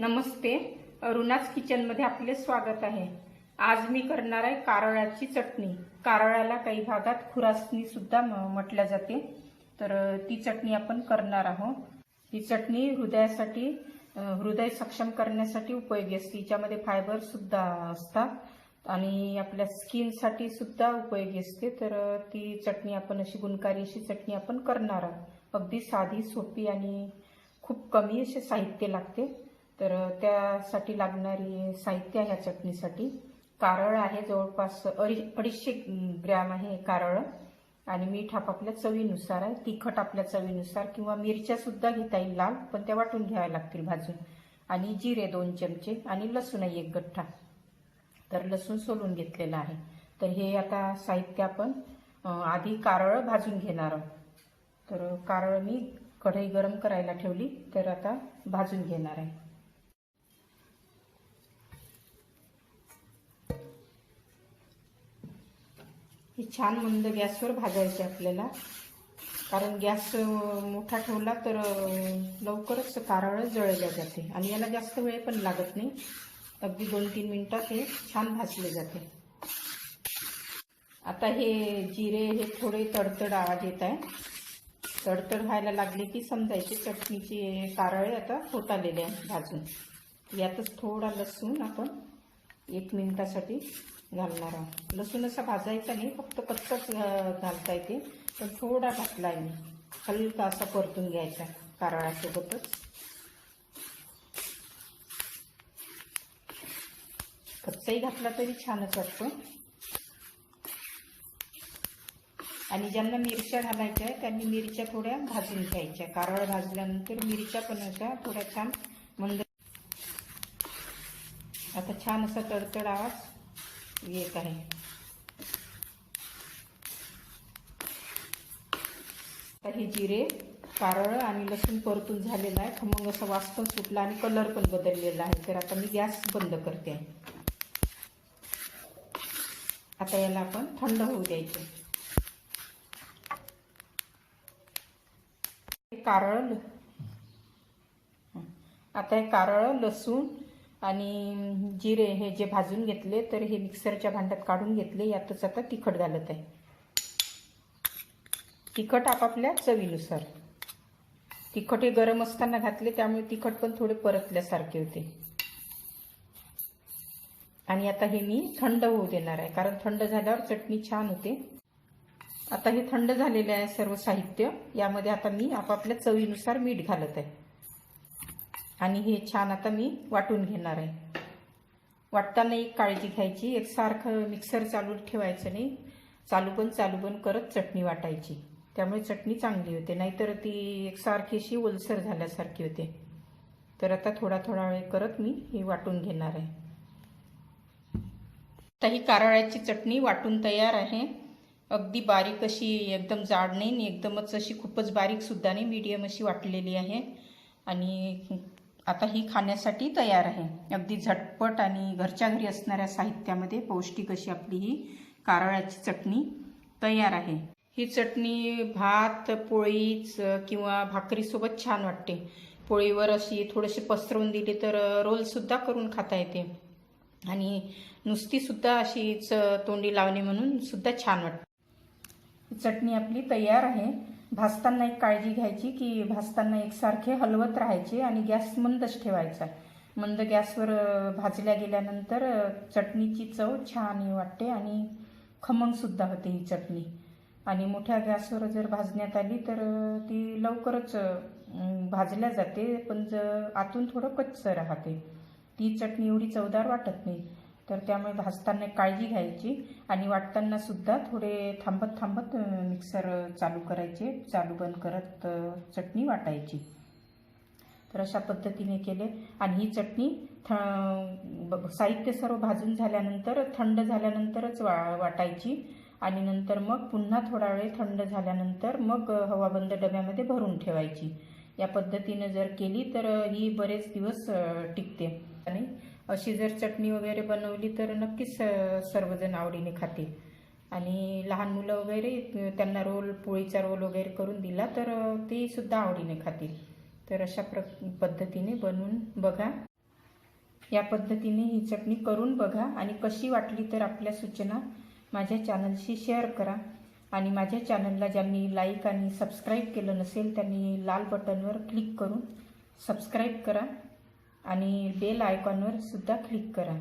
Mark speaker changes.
Speaker 1: नमस्ते, अरुणाच किचनमध्ये आपले स्वागत आहे। आज मी करणार आहे कारळ्याची चटणी। कारळ्याला काही भागात खुरासणी सुद्धा म्हटल्या जाते, तर ती चटणी आपण करणार आहोत। ही चटणी हृदयासाठी हृदय सक्षम करण्यासाठी उपयोगी असते। यामध्ये फायबर सुद्धा असतात आणि आपल्या स्किन साठी सुद्धा उपयोगी असते। तर ती चटणी आपण अशी गुणकारी अशी चटणी आपण करणार आहोत। अगदी साधी सोपी आणि खूप कमी असे साहित्य लागते। तर त्यासाठी लागणारी साहित्य ह्या चटणीसाठी कारळ आहे, जवळपास 250 ग्रॅम आहे कारळ, आणि मीठ आपल्या चवीनुसार आहे, तिखट आपल्या चवीनुसार, किंवा मिरच्या सुद्धा घेता येईल लाल, पण त्या वाटून घ्याव्या लागतील भाजून, आणि जिरे 2 चमचे, आणि लसूण 1 गठ्ठा। तर लसूण सोलून घेतलेला आहे। तर हे आता साहित्य आपण आधी कारळ भाजून घेणार आहोत। तर कारळ मी कढई गरम करायला ठेवली, तर आता भाजून घेणार आहे। हे छान मंद गॅसवर भाजायचे आपल्याला, कारण गॅस मोठा ठेवला तर लवकरच कारळ जळल्या जाते आणि याला जास्त वेळ पण लागत नाही। अगदी 2-3 मिनिटात हे छान भाजले जाते। आता हे जिरे हे थोडे तडतड आवाज येत आहे। तडतड व्हायला लागले की समजायचे चटणीचे कारळे आता होत आलेले आहे भाजून। यातच थोडा लसूण आपण 1 मिनिटासाठी घालणार आहोत। लसूण असा भाजायचा नाही, फक्त कच्चाच घालता येते, पण थोडा घातलाय मी, हलका असा परतून घ्यायचा कारळासोबतच। कच्चाही घातला तरी छानच वाटतो। आणि ज्यांना मिरच्या घालायच्या आहे त्यांनी मिरच्या थोड्या भाजून घ्यायच्या। कारळ भाजल्यानंतर मिरच्या पण अशा थोड्या छान मंद। आता छान असा तडतड आवाज येत आहे। आता हे जिरे, कारळ आणि लसूण परतून झालेला आहे, खमंग असा वास पण सुटला आणि कलर पण बदललेला आहे। तर आता मी गॅस बंद करते। आता याला आपण थंड होऊ द्यायचे। आता हे कारळ, लसूण आणि जिरे हे जे भाजून घेतले, तर हे मिक्सरच्या भांड्यात काढून घेतले। यातच आता तिखट घालत आहे। तिखट आपापल्या चवीनुसार। तिखट हे गरम असताना घातले, त्यामुळे तिखट पण थोडे परतल्यासारखे होते। आणि आता हे मी थंड होऊ देणार आहे, कारण थंड झाल्यावर चटणी छान होते। आता हे थंड झालेले आहे सर्व साहित्य। यामध्ये आता मी आपापल्या चवीनुसार मीठ घालत आहे आणि हे छान आता मी वाटून घेणार आहे। वाटताना एक काळजी घ्यायची, एकसारखं मिक्सर चालू ठेवायचं नाही, चालू बंद करत चटणी वाटायची, त्यामुळे चटणी चांगली होते, नाहीतर ती एकसारखी अशी ओलसर झाल्यासारखी होते। तर आता थोडा वेळ करत मी हे वाटून घेणार आहे। आता ही कारळ्याची चटणी वाटून तयार आहे। अगदी बारीक अशी, एकदम जाड नाही, एकदमच अशी खूपच बारीक सुद्धा नाही, मीडियम अशी वाटलेली आहे। आणि आता ही खाण्यासाठी तयार आहे। अगदी झटपट आणि घरच्या घरी असणाऱ्या साहित्यामध्ये पौष्टिक अशी आपली ही कारळ्याची चटणी तयार आहे। ही चटणी भात, पोळीच किंवा भाकरीसोबत छान वाटते। पोळीवर अशी थोडीशी पसरवून दिली तर रोल सुद्धा करून खाता येते, आणि नुसती सुद्धा अशीच तोंडी लावणे म्हणून सुद्धा छान वाटते। चटणी आपली तयार आहे। भाजताना एक काळजी घ्यायची की भाजताना एकसारखे हलवत राहायचे आणि गॅस मंदच ठेवायचा। मंद गॅसवर भाजल्या गेल्यानंतर चटणीची चव छान वाटते आणि खमंग सुद्धा होते ही चटणी। आणि मोठ्या गॅसवर जर भाजण्यात आली तर ती लवकरच भाजल्या जाते, पण आतून थोडं कच्चं राहते, ती चटणी एवढी चवदार वाटत नाही। तर त्यामुळे भाजताना काळजी घ्यायची आणि वाटताना सुद्धा थोडे थांबत मिक्सर चालू करायचे, चालू बंद करत चटणी वाटायची। तर अशा पद्धतीने केले। आणि ही चटणी साहित्य सर्व भाजून झाल्यानंतर थंड झाल्यानंतरच वाटायची, आणि नंतर मग पुन्हा थोडा वेळ थंड झाल्यानंतर मग हवाबंद डब्यामध्ये भरून ठेवायची। या पद्धतीने जर केली तर ही बरेच दिवस टिकते। आणि अशी जर चटणी वगैरे बनवली तर नक्कीच सर्वजण आवडीने खातील। आणि लहान मुलं वगैरे त्यांना पोळीचा रोल वगैरे करून दिला तर ते सुद्धा आवडीने खातील। तर अशा पद्धतीने बनवून बघा। या पद्धतीने ही चटणी करून बघा आणि कशी वाटली तर आपल्या सूचना माझ्या चॅनलशी शेअर करा. आणि माझ्या चॅनलला ज्यांनी लाईक आणि सबस्क्राईब केलं नसेल त्यांनी लाल बटनवर क्लिक करून सबस्क्राईब करा आणि बेल आयकॉनवर सुद्धा क्लिक करा.